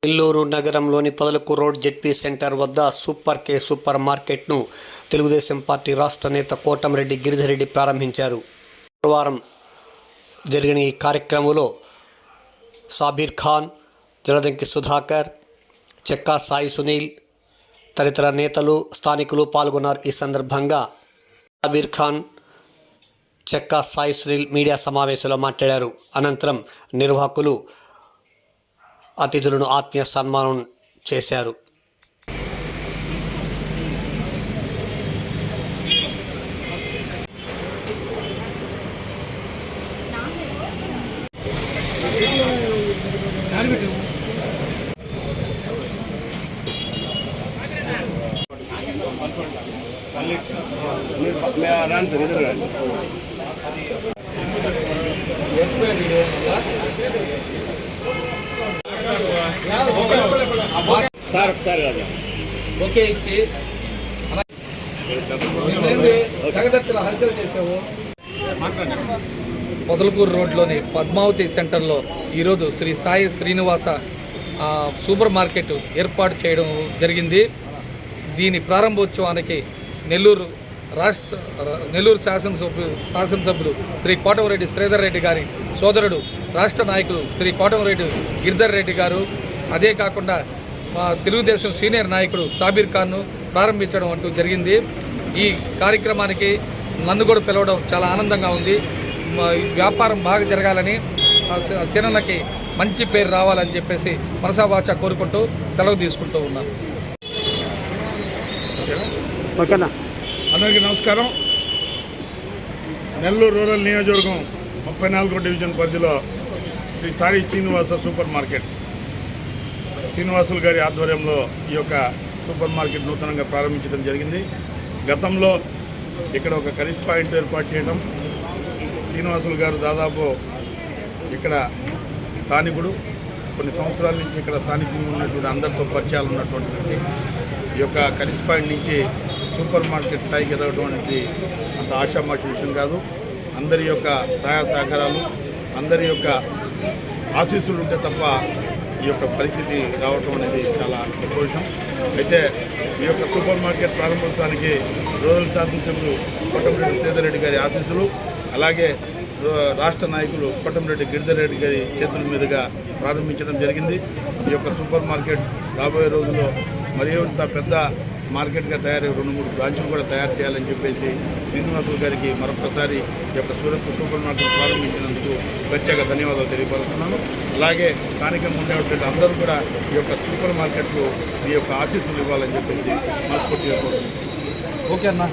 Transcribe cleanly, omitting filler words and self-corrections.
నెల్లూరు నగరంలోని పొదలకు road ZP centre వద్ద సూపర్ మార్కెట్ను తెలుగుదేశం పార్టీ రాష్ట్ర నేత కోటంరెడ్డి గిరిధర్రెడ్డి ప్రారంభించారు. గురువారం జరిగిన ఈ కార్యక్రమంలో సాబీర్ ఖాన్, జలదంకి సుధాకర్, చెక్కా సాయి సునీల్ తదితర నేతలు, స్థానికులు పాల్గొన్నారు. ఈ సందర్భంగా సాబీర్ ఖాన్, చెక్కా సాయి సునీల్ మీడియా సమావేశంలో మాట్లాడారు. అనంతరం నిర్వాహకులు అతిథులను ఆత్మీయ సన్మానం చేశారు. ఓకే ఇచ్చి హల్చల్ చేసావు. పొదలకూరు రోడ్లోని పద్మావతి సెంటర్లో ఈరోజు శ్రీ సాయి శ్రీనివాస సూపర్ మార్కెట్ ఏర్పాటు చేయడం జరిగింది. దీని ప్రారంభోత్సవానికి నెల్లూరు శాసనసభ్యులు శ్రీ కోటంరెడ్డి శ్రీధర్ రెడ్డి గారి సోదరుడు, రాష్ట్ర నాయకులు శ్రీ కోటంరెడ్డి గిరిధర్ రెడ్డి గారు, అదే కాకుండా మా తెలుగుదేశం సీనియర్ నాయకుడు సాబీర్ ఖాన్ను ప్రారంభించడం అంటూ జరిగింది. ఈ కార్యక్రమానికి నన్ను కూడా పిలవడం చాలా ఆనందంగా ఉంది. వ్యాపారం బాగా జరగాలని, సినన్నకి మంచి పేరు రావాలని చెప్పేసి మనసావాచ కోరుకుంటూ సెలవు తీసుకుంటూ ఉన్నాను. అందరికీ నమస్కారం. నెల్లూరు రూరల్ నియోజకవర్గం 34వ డివిజన్ పరిధిలో శ్రీ సాయి శ్రీనివాస సూపర్ మార్కెట్ శ్రీనివాసులు గారి ఆధ్వర్యంలో ఈ యొక్క సూపర్ మార్కెట్ నూతనంగా ప్రారంభించడం జరిగింది. గతంలో ఇక్కడ ఒక కరీస్ పాయింట్ ఏర్పాటు చేయడం, శ్రీనివాసులు గారు దాదాపు ఇక్కడ స్థానికుడు, కొన్ని సంవత్సరాల నుంచి ఇక్కడ స్థానికంగా ఉన్నటువంటి అందరితో పరిచయాలు ఉన్నటువంటి వ్యక్తి. ఈ యొక్క కరీస్ పాయింట్ నుంచి సూపర్ మార్కెట్ స్థాయికి ఎదగడం అనేది అంత ఆషామాషి విషయం కాదు. అందరి యొక్క సహాయ సహకారాలు, అందరి యొక్క ఆశీస్సులు ఉంటే తప్ప ఈ యొక్క పరిస్థితి రావటం అనేది చాలా గొప్ప విషయం. అయితే ఈ యొక్క సూపర్ మార్కెట్ ప్రారంభోత్సవానికి రూరల్ శాసనసభ్యులు కోటంరెడ్డి శ్రీధర్ రెడ్డి గారి ఆశీస్సులు, అలాగే రాష్ట్ర నాయకులు కోటంరెడ్డి గిరిధర్ రెడ్డి గారి చేతుల మీదుగా ప్రారంభించడం జరిగింది. ఈ యొక్క సూపర్ మార్కెట్ రాబోయే రోజుల్లో మరింత పెద్ద మార్కెట్గా తయారై 2-3 బ్రాంచులు కూడా తయారు చేయాలని చెప్పేసి శ్రీనివాసులు గారికి మరొకసారి ఈ యొక్క సూపర్ మార్కెట్ ప్రారంభించినందుకు ప్రత్యేక ధన్యవాదాలు తెలియపరుస్తున్నాను. అలాగే స్థానికంగా ఉండేటువంటి అందరూ కూడా ఈ యొక్క సూపర్ మార్కెట్కు మీ యొక్క ఆశీస్సులు ఇవ్వాలని చెప్పేసి మనస్ఫూర్తిగా కోరుతున్నాను. ఓకే అన్న.